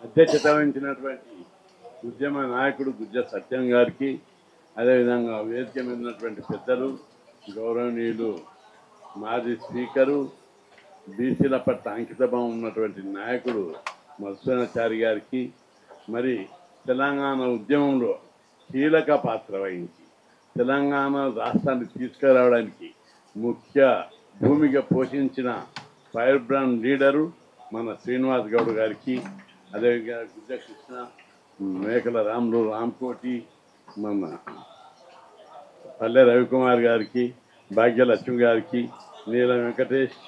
అధ్యక్షత వహించినటువంటి ఉద్యమ నాయకుడు గుజ్జ సత్యం గారికి, అదేవిధంగా వేదిక మీద ఉన్నటువంటి పెద్దలు, గౌరవనీయులు మాజీ స్పీకరు, బీసీల పట్ల అంకితభావం ఉన్నటువంటి నాయకుడు మధుసూదనాచారి గారికి, మరి తెలంగాణ ఉద్యమంలో కీలక పాత్ర వహించి తెలంగాణ రాష్ట్రాన్ని తీసుకురావడానికి ముఖ్య భూమిక పోషించిన ఫైర్ బ్రాండ్ లీడరు మన శ్రీనివాస్ గౌడ్ గారికి, అదేవిధంగా గుజ్జ కృష్ణ, మేకల రాములు, రామ్కోటి, మన పల్లె రవికుమార్ గారికి, భాగ్యలక్ష్మి గారికి, నీల వెంకటేష్,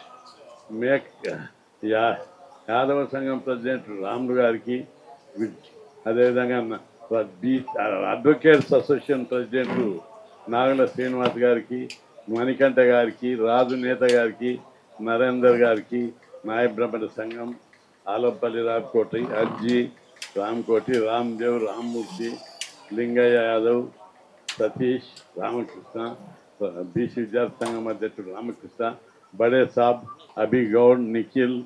యాదవ సంఘం ప్రెసిడెంట్ రాములు గారికి, అదేవిధంగా అడ్వకేట్స్ అసోసియేషన్ ప్రెసిడెంట్ నాగల శ్రీనివాస్ గారికి, మణికంఠ గారికి, రాజు నేత గారికి, నరేందర్ గారికి, నాయ బ్రహ్మణ సంఘం, ఆలపల్లి రామ్కోటి, అర్జీ రామ్కోటి, రామ్దేవ్, రామ్మూర్తి, లింగయ్య యాదవ్, సతీష్, రామకృష్ణ, బీసీ విద్యార్థి సంఘం అధ్యక్షుడు రామకృష్ణ, బడే సాబ్, అభి గౌడ్, నిఖిల్,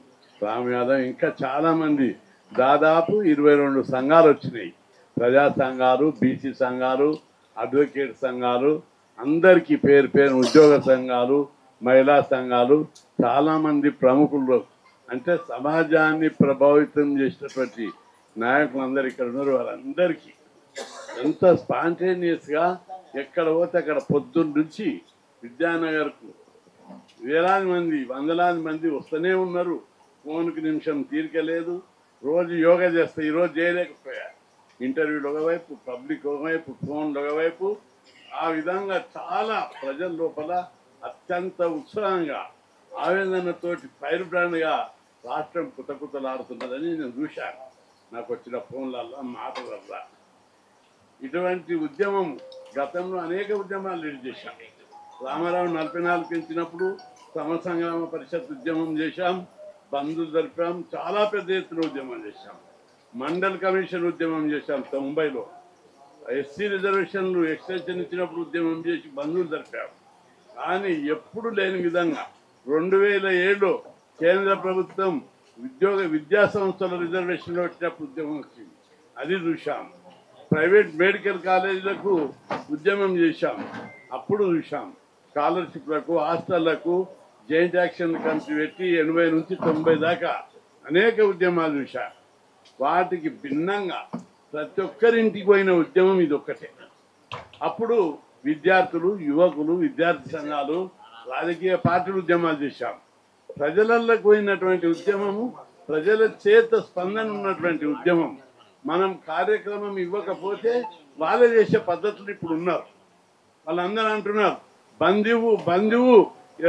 రామ్ యాదవ్, ఇంకా చాలామంది, దాదాపు 22 సంఘాలు వచ్చినాయి. ప్రజా సంఘాలు, బీసీ సంఘాలు, అడ్వకేట్ సంఘాలు, అందరికీ పేరు పేరు, ఉద్యోగ సంఘాలు, మహిళా సంఘాలు, చాలామంది ప్రముఖులు, అంటే సమాజాన్ని ప్రభావితం చేసినటువంటి నాయకులందరూ ఇక్కడ ఉన్నారు. వాళ్ళందరికీ ఎంత స్పాంటేనియస్గా ఎక్కడ పోతే అక్కడ పొద్దున్న నుంచి విద్యానగర్కు వేలాది మంది, వందలాది మంది వస్తూనే ఉన్నారు. ఫోన్కి నిమిషం తీరికలేదు. రోజు యోగా చేస్తే ఈరోజు చేయలేకపోయా. ఇంటర్వ్యూలు ఒకవైపు, పబ్లిక్ ఒకవైపు, ఫోన్లు ఒకవైపు, ఆ విధంగా చాలా ప్రజల లోపల అత్యంత ఉత్సాహంగా, ఆవేదనతోటి ఫైర్ బ్రాండ్గా రాష్ట్రం కుతకుతలాడుతున్నదని నేను చూశాను. నాకు వచ్చిన ఫోన్లల్లో, మాటలల్లా. ఇటువంటి ఉద్యమం గతంలో అనేక ఉద్యమాలు లీడ్ చేశాం. రామారావు 44 పెంచినప్పుడు సమసంగ్రామ పరిషత్ ఉద్యమం చేశాం, బంధులు జరిపాం, చాలా పెద్ద ఎత్తున ఉద్యమం చేశాం. మండల్ కమిషన్ ఉద్యమం చేశాం 90లో. ఎస్సీ రిజర్వేషన్లు ఎక్స్టెన్షన్ ఇచ్చినప్పుడు ఉద్యమం చేసి బంధువులు జరిపాం. కానీ ఎప్పుడు లేని విధంగా 2007లో కేంద్ర ప్రభుత్వం విద్యా సంస్థల రిజర్వేషన్లో వచ్చినప్పుడు ఉద్యమం వచ్చింది, అది చూశాం. ప్రైవేట్ మెడికల్ కాలేజీలకు ఉద్యమం చేశాం, అప్పుడు చూశాం. స్కాలర్షిప్లకు, హాస్టళ్లకు జాయింట్ యాక్షన్ కమిటీ పెట్టి 80 నుంచి 90 దాకా అనేక ఉద్యమాలు చూశాం. వాటికి భిన్నంగా ప్రతి ఒక్కరింటికి పోయిన ఉద్యమం ఇది ఒక్కటే. అప్పుడు విద్యార్థులు, యువకులు, విద్యార్థి సంఘాలు, రాజకీయ పార్టీలు ఉద్యమాలు చేశాం. ప్రజలకు పోయినటువంటి ఉద్యమము, ప్రజల చేత స్పందన ఉన్నటువంటి ఉద్యమం. మనం కార్యక్రమం ఇవ్వకపోతే వాళ్ళే చేసే పద్ధతులు ఇప్పుడు ఉన్నారు. వాళ్ళందరూ అంటున్నారు బంధువు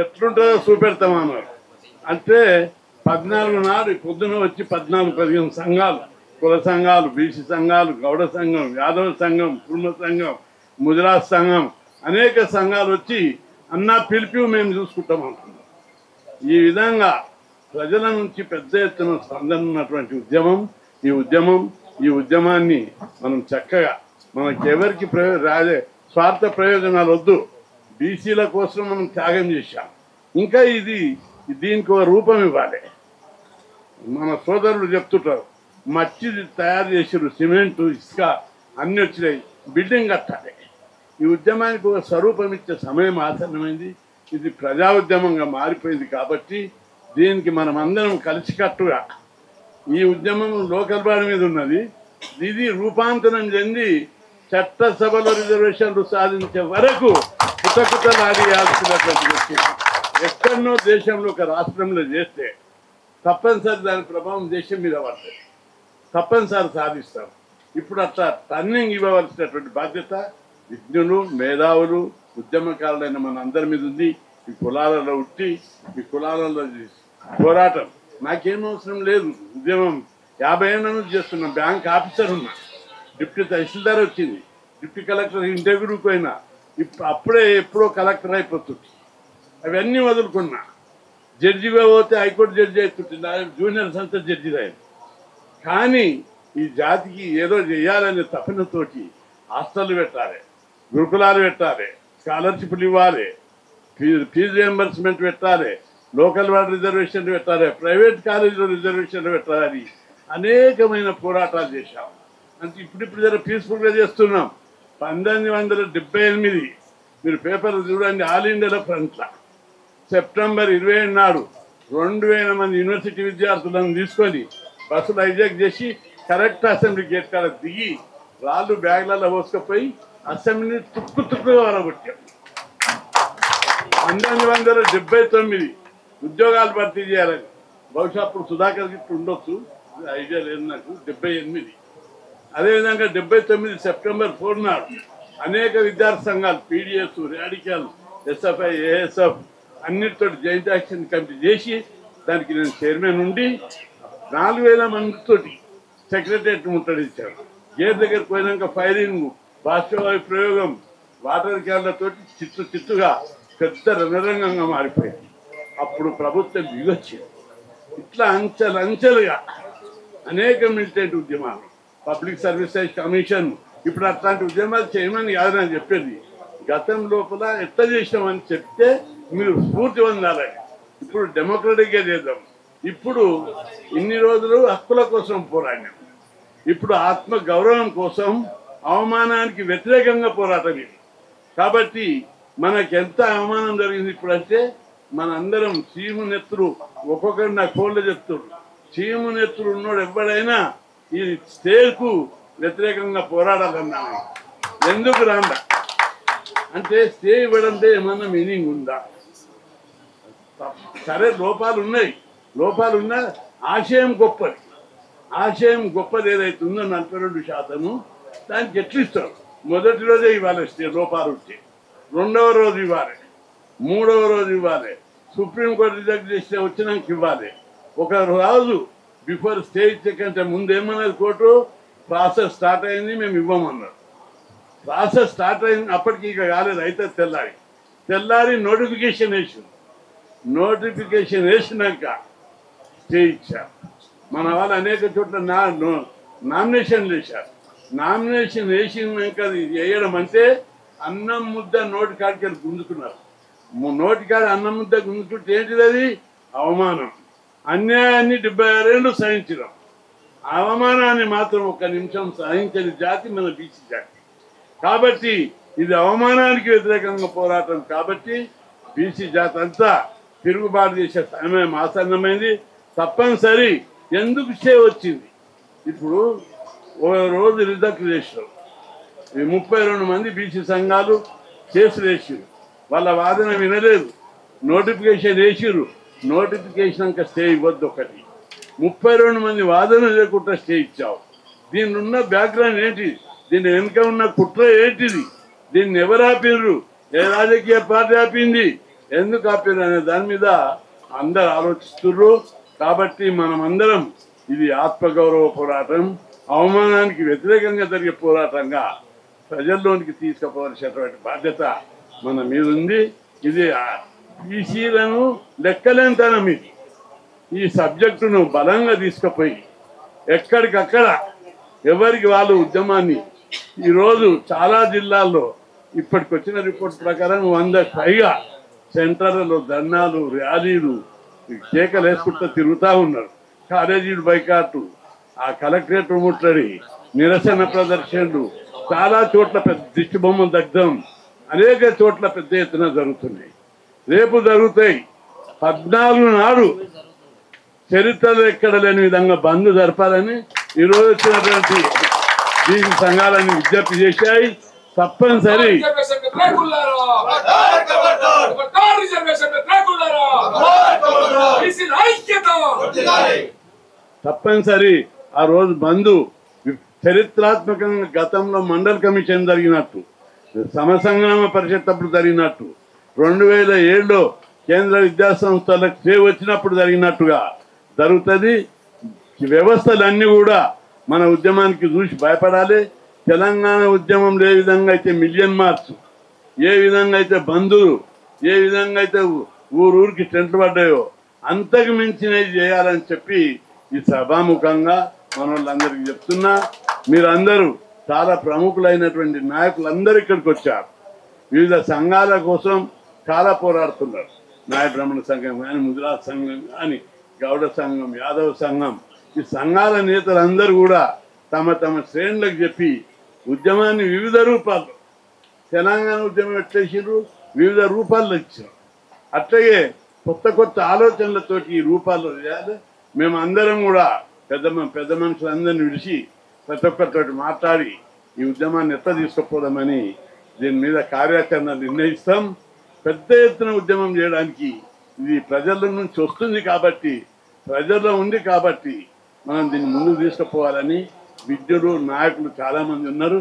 ఎట్లుంటుందో చూపెడతామన్నారు. అంటే 14 నాడు పొద్దున వచ్చి 14-15 సంఘాలు, కుల సంఘాలు, బీసీ సంఘాలు, గౌడ సంఘం, యాదవ సంఘం, కుర్మ సంఘం, ముదిరాజ్ సంఘం, అనేక సంఘాలు వచ్చి అన్నా పిలిపి మేము చూసుకుంటాం అంటున్నాం. ఈ విధంగా ప్రజల నుంచి పెద్ద ఎత్తున స్పందన ఉన్నటువంటి ఉద్యమం ఈ ఉద్యమాన్ని మనం చక్కగా, మనకెవరికి స్వార్థ ప్రయోజనాలు వద్దు, బీసీల కోసం మనం త్యాగం చేశాం. ఇంకా దీనికి ఒక రూపం ఇవ్వాలి. మన సోదరులు చెప్తుంటారు, మట్టి తయారు చేసారు, సిమెంటు, ఇసుక అన్నీ వచ్చినాయి, బిల్డింగ్ కట్టాలి. ఈ ఉద్యమానికి ఒక స్వరూపం ఇచ్చే సమయం ఆసన్నమైంది. ఇది ప్రజా ఉద్యమంగా మారిపోయింది. కాబట్టి దీనికి మనం అందరం కలిసికట్టుగా, ఈ ఉద్యమం లోకల్ బాడీ మీద ఉన్నది, ఇది రూపాంతరం చెంది చట్టసభలో రిజర్వేషన్లు సాధించే వరకు కుతకుతలాడియాల్సినటువంటి వ్యక్తి. ఎక్కడనో దేశంలో ఒక రాష్ట్రంలో చేస్తే తప్పనిసరి దాని ప్రభావం దేశం మీద పడుతుంది, తప్పనిసరి సాధిస్తాం. ఇప్పుడు అట్లా టర్నింగ్ ఇవ్వవలసినటువంటి బాధ్యత విజ్ఞులు, మేధావులు, ఉద్యమకారులైన మన అందరి మీద ఉంది. ఈ కులాలలో ఉట్టి, ఈ కులాలలో పోరాటం నాకేం అవసరం లేదు. ఉద్యమం 50 ఏళ్ళ నుంచి చేస్తున్నా. బ్యాంక్ ఆఫీసర్ ఉన్నా, డిప్యూటీ తహసీల్దార్ వచ్చింది, డిప్యూటీ కలెక్టర్ ఇంటర్వ్యూకి పోయినా, అప్పుడే ఎప్పుడో కలెక్టర్ అయిపోతుంది. అవన్నీ వదులుకున్నా. జడ్జిగా పోతే హైకోర్టు జడ్జి అవుతుంది, జూనియర్ సంస్థ జడ్జి అయ్యారు. కానీ ఈ జాతికి ఏదో చేయాలనే తపనతోటి హాస్టళ్ళు పెట్టాలి, గురుకులాలు పెట్టాలి, స్కాలర్షిప్లు ఇవ్వాలి, ఫీజు రియంబర్స్మెంట్ పెట్టాలి, లోకల్ వార్డ్ రిజర్వేషన్లు పెట్టాలి, ప్రైవేట్ కాలేజీలో రిజర్వేషన్లు పెట్టాలని అనేకమైన పోరాటాలు చేశాం. అంటే ఇప్పుడు జర పీస్ఫుల్గా చేస్తున్నాం. 1978 మీరు పేపర్లు చూడండి, ఆల్ ఇండియాలో ఫ్రంట్లా సెప్టెంబర్ 27 నాడు 2000 మంది యూనివర్సిటీ విద్యార్థులను తీసుకొని బస్సులు హైజాక్ చేసి కరెక్ట్ అసెంబ్లీ గేట్ కాడ దిగి రాళ్ళు బ్యాగ్లలో పోసుకపోయి అసెంబ్లీని తుక్కుగా వరగొట్టాం. 1979 ఉద్యోగాలు భర్తీ చేయాలని. బహుశా అప్పుడు సుధాకర్ గిట్టు ఉండొచ్చు, ఐడియా లేదు నాకు. 78 అదేవిధంగా 79 సెప్టెంబర్ 4 నాడు అనేక విద్యార్థి సంఘాలు పీడిఎస్, రాడికల్, ఎస్ఎఫ్ఐ, ఏఎస్ఎఫ్ అన్నిటితో జాయింట్ యాక్షన్ కమిటీ చేసి దానికి నేను చైర్మన్ ఉండి 4000 మందితోటి సెక్రటరియట్ ముట్టడించారు. గేట్ దగ్గరికి పోయినాక ఫైరింగ్, బాష్పవాయు ప్రయోగం, వాటర్ క్యాన్లతో చిత్తుగా పెద్ద రణరంగంగా మారిపోయింది. అప్పుడు ప్రభుత్వం దిగొచ్చింది. ఇట్లా అంచెలుగా అనేక మిలిటెంట్ ఉద్యమాలు, పబ్లిక్ సర్వీసెస్ కమిషన్, ఇప్పుడు అట్లాంటి ఉద్యమాలు చేయమని కాదని చెప్పేది. గతం లోపల ఎట్లా చేసినామని చెప్తే మీరు స్ఫూర్తి పొందాలి. ఇప్పుడు డెమోక్రటిక్గా చేద్దాం. ఇప్పుడు ఇన్ని రోజులు హక్కుల కోసం పోరాడినాం, ఇప్పుడు ఆత్మ గౌరవం కోసం, అవమానానికి వ్యతిరేకంగా పోరాటం ఇది. కాబట్టి మనకెంత అవమానం జరిగింది ఇప్పుడంటే, మనందరం చీము నెత్తురు, ఒక్కొక్కరు నా కోళ్ళు చెప్తున్నారు, చీము నెత్తురు ఉన్నోడు ఎవడైనా ఈ స్టేజ్కు వ్యతిరేకంగా పోరాడాలన్నాను. ఎందుకు రాందా అంటే స్టే ఇవ్వడంతో ఏమన్నా మీనింగ్ ఉందా? సరే లోపాలు ఉన్నా ఆశయం గొప్పది. ఆశయం గొప్పది ఏదైతే ఉందో 42% దానికి ఎట్లు ఇస్తారు? మొదటి రోజే ఇవ్వాలి స్టే లోపాలు వచ్చి, రెండవ రోజు ఇవ్వాలి, మూడవ రోజు ఇవ్వాలి, సుప్రీంకోర్టు రిజెక్ట్ చేస్తే వచ్చినాక ఇవ్వాలి. ఒక రోజు బిఫోర్ స్టే ఇచ్చే కంటే ముందు ఏమన్నది కోర్టు, ప్రాసెస్ స్టార్ట్ అయింది మేము ఇవ్వమన్నారు. ప్రాసెస్ స్టార్ట్ అయింది, అప్పటికి ఇక కాలేదు. అయితే తెల్లారి నోటిఫికేషన్ వేసినాక స్టే ఇచ్చారు. మన వాళ్ళు అనేక చోట్ల నామినేషన్లు వేశారు. నామినేషన్ వేసినాక అది వేయడం అంటే అన్నం ముద్ద నోటి కాడికి గుంజుకున్నారు. నోటికాడ అన్నం ముద్ద గుంజుకుంటే ఏంటిది? అది అవమానం. అన్యాయాన్ని 76 ఏళ్ళు సహించడం, అవమానాన్ని మాత్రం 1 నిమిషం సహించని జాతి మన బీసీ జాతి. కాబట్టి ఇది అవమానానికి వ్యతిరేకంగా పోరాటం. కాబట్టి బీసీ జాతి అంతా తిరుగుబాటు చేసే సమయం ఆసన్నమైంది. తప్పనిసరి. ఎందుకు స్టే వచ్చింది? ఇప్పుడు ఓ రోజు రిజెక్ట్ చేశారు. 32 మంది బీసీ సంఘాలు కేసులు వేసారు. వాళ్ళ వాదన వినలేదు, నోటిఫికేషన్ వేసిర్రు. నోటిఫికేషన్ అంక స్టే ఇవ్వద్దు. 32 మంది వాదన లేకుండా స్టే ఇచ్చావు. దీని ఉన్న బ్యాక్గ్రౌండ్ ఏంటి? దీని వెనుక ఉన్న కుట్ర ఏంటిది? దీన్ని ఎవరు ఆపిర్రు? ఏ రాజకీయ పార్టీ ఆపింది? ఎందుకు ఆపిర్రు అనే దాని మీద అందరు ఆలోచిస్తుర్రు. కాబట్టి మనమందరం ఇది ఆత్మగౌరవ పోరాటం, అవమానానికి వ్యతిరేకంగా జరిగే పోరాటంగా ప్రజల్లోనికి తీసుకుపోవాల్సినటువంటి బాధ్యత మన మీద ఉంది. ఇది బీసీలను లెక్కలేంతనం. ఇది ఈ సబ్జెక్టును బలంగా తీసుకుపోయి ఎక్కడికక్కడ ఎవరికి వాళ్ళు ఉద్యమాన్ని ఈరోజు చాలా జిల్లాల్లో ఇప్పటికి వచ్చిన రిపోర్ట్ ప్రకారం 100కు పైగా సెంటర్లలో ధర్నాలు, ర్యాలీలు, కేకలు వేసుకుంటూ తిరుగుతూ ఉన్నారు. కాలేజీలు బైకాట్లు, ఆ కలెక్టరేట్ ముట్టడి, నిరసన ప్రదర్శనలు, చాలా చోట్ల పెద్ద దిష్టి బొమ్మ దగ్ధం, అనేక చోట్ల పెద్ద ఎత్తున జరుగుతున్నాయి. రేపు జరుగుతాయి. 14 నాడు చరిత్రలో ఎక్కడ లేని విధంగా బంద్ జరపాలని ఈరోజు వచ్చినటువంటి బీసీ సంఘాలని విజ్ఞప్తి చేశాయి. తప్పనిసరి ఆ రోజు బంధు చరిత్రాత్మకంగా గతంలో మండల్ కమిషన్ జరిగినట్టు, సమసంగ్రామ పరిషత్ అప్పుడు జరిగినట్టు, 2007లో కేంద్ర విద్యాసంస్థలకు స్టే వచ్చినప్పుడు జరిగినట్టుగా జరుగుతుంది. వ్యవస్థలన్నీ కూడా మన ఉద్యమానికి చూసి భయపడాలి. తెలంగాణ ఉద్యమంలో ఏ విధంగా అయితే మిలియన్ మార్చ్, ఏ విధంగా అయితే బంధులు, ఏ విధంగా అయితే ఊరికి టెంట్లు పడ్డాయో అంతకు మించినవి చేయాలని చెప్పి ఈ సభాముఖంగా మన వాళ్ళందరికీ చెప్తున్నా. మీరందరూ చాలా ప్రముఖులైనటువంటి నాయకులందరూ ఇక్కడికి వచ్చారు. వివిధ సంఘాల కోసం చాలా పోరాడుతున్నారు. నాయ బ్రాహ్మణ సంఘం కానీ, ముదిరాజ్ సంఘం కానీ, గౌడ సంఘం, యాదవ సంఘం, ఈ సంఘాల నేతలందరూ కూడా తమ తమ శ్రేణులకు చెప్పి ఉద్యమాన్ని వివిధ రూపాల్లో తెలంగాణ ఉద్యమం ఎట్లేసారు వివిధ రూపాల్లో ఇచ్చారు. అట్లాగే కొత్త కొత్త ఆలోచనలతోటి ఈ రూపాల్లో చేయాలి. మేము అందరం కూడా పెద్ద మనుషులందరినీ విడిచి ప్రతి ఒక్కరితోటి మాట్లాడి ఈ ఉద్యమాన్ని ఎట్లా తీసుకుపోదామని దీని మీద కార్యాచరణ నిర్ణయిస్తాం. పెద్ద ఎత్తున ఉద్యమం చేయడానికి ఇది ప్రజల నుంచి వస్తుంది కాబట్టి, ప్రజల్లో ఉంది కాబట్టి మనం దీన్ని ముందుకు తీసుకుపోవాలని విద్యులు నాయకులు చాలామంది ఉన్నారు.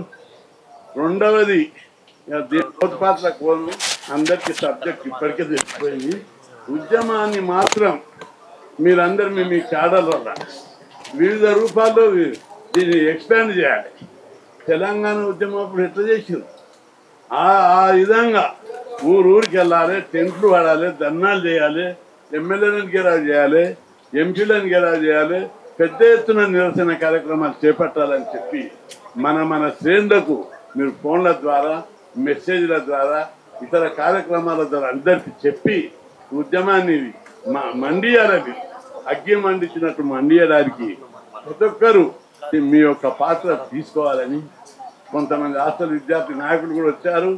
రెండవది పాత్ర కోను అందరికీ సబ్జెక్ట్ ఇప్పటికే తెలిసిపోయింది. ఉద్యమాన్ని మాత్రం మీరందరూ మీ క్యాడర్ వల్ల వివిధ రూపాల్లో దీన్ని ఎక్స్పాండ్ చేయాలి. తెలంగాణ ఉద్యమం అప్పుడు ఎట్లా చేసారు ఆ విధంగా ఊరికి వెళ్ళాలి, టెంట్లు వాడాలి, ధర్నాలు చేయాలి, ఎమ్మెల్యేలను గెరావు చేయాలి, ఎంపీలను గెరావు చేయాలి, పెద్ద ఎత్తున నిరసన కార్యక్రమాలు చేపట్టాలని చెప్పి మన శ్రేణులకు మీరు ఫోన్ల ద్వారా, మెసేజ్ల ద్వారా, ఇతర కార్యక్రమాల ద్వారా అందరికీ చెప్పి ఉద్యమాన్ని మండియాలని, అగ్గి మండించినట్టు మండియడానికి ప్రతి ఒక్కరూ మీ యొక్క పాత్ర తీసుకోవాలని కొంతమంది హాస్టల్ విద్యార్థి నాయకులు కూడా వచ్చారు.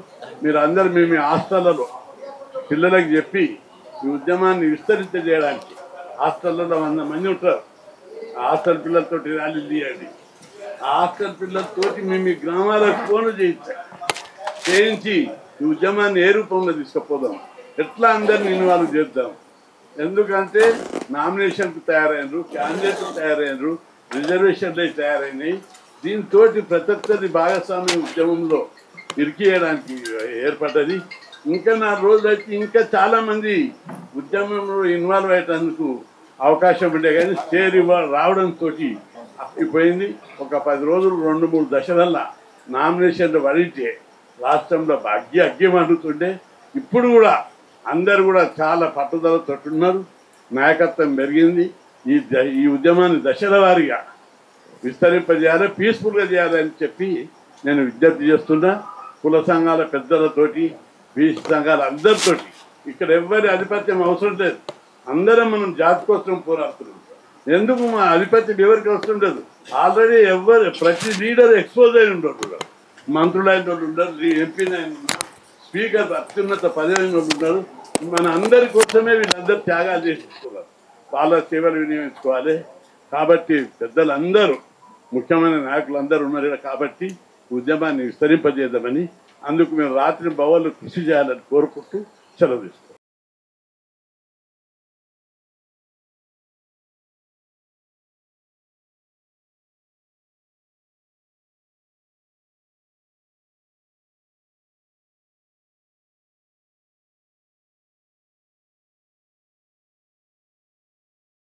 మీరు అందరూ మీ హాస్టళ్లలో పిల్లలకు చెప్పి ఈ ఉద్యమాన్ని విస్తరించజేయడానికి హాస్టళ్లలో 100 మంది ఉంటారు. ఆ హాస్టల్ పిల్లలతో ర్యాలీ తీయండి. ఆ హాస్టల్ పిల్లలతోటి మీ గ్రామాలకు ఫోన్లు చేయించి ఈ ఉద్యమాన్ని ఏ రూపంలో తీసుకుపోదాం, ఎట్లా అందరిని ఇన్వాల్వ్ చేద్దాం. ఎందుకంటే నామినేషన్కు తయారైనరు, క్యాండిడేట్లు తయారైనరు, రిజర్వేషన్లు తయారైనాయి. దీంతో ప్రతి ఒక్కరి భాగస్వామ్య ఉద్యమంలో ఇరికియడానికి ఏర్పడ్డది. ఇంకా 4 రోజులు అయితే ఇంకా చాలామంది ఉద్యమంలో ఇన్వాల్వ్ అయ్యేందుకు అవకాశం ఉండే, కానీ స్టేర్ రావడంతో అయిపోయింది. ఒక 10 రోజులు 2-3 దశలల్లా నామినేషన్లు పడితే రాష్ట్రంలో అగ్గి మండుతుండే. ఇప్పుడు కూడా అందరు కూడా చాలా పట్టుదలతో ఉన్నారు. నాయకత్వం పెరిగింది. ఈ ఉద్యమాన్ని దశల వారీగా విస్తరింపజేయాలి, పీస్ఫుల్గా చేయాలని చెప్పి నేను విజ్ఞప్తి చేస్తున్నా. కుల సంఘాల పెద్దలతోటి, బీసీ సంఘాల అందరితోటి ఇక్కడ ఎవరి ఆధిపత్యం అవసరం లేదు. అందరం మనం జాతి కోసం పోరాడుతున్నాం. ఎందుకు మా ఆధిపత్యం ఎవరికి అవసరం లేదు. ఆల్రెడీ ప్రతి లీడర్ ఎక్స్పోజ్ అయిన ఉండరు, మంత్రులు అయిన వాళ్ళు ఉండరు, ఎంపీలు అయిన ఉన్నారు, స్పీకర్ అత్యున్నత పదవి అయిన వాళ్ళు ఉన్నారు. మన అందరి కోసమే వీళ్ళందరూ త్యాగాలు చేసుకున్నారు. వాళ్ళ సేవలు వినియోగించుకోవాలి. కాబట్టి పెద్దలందరూ, ముఖ్యమైన నాయకులు అందరూ ఉన్నారు కాబట్టి ఉద్యమాన్ని విస్తరింపజేద్దామని, అందుకు మేము రాత్రి భవన్లు కృషి చేయాలని కోరుకుంటూ సెలవు.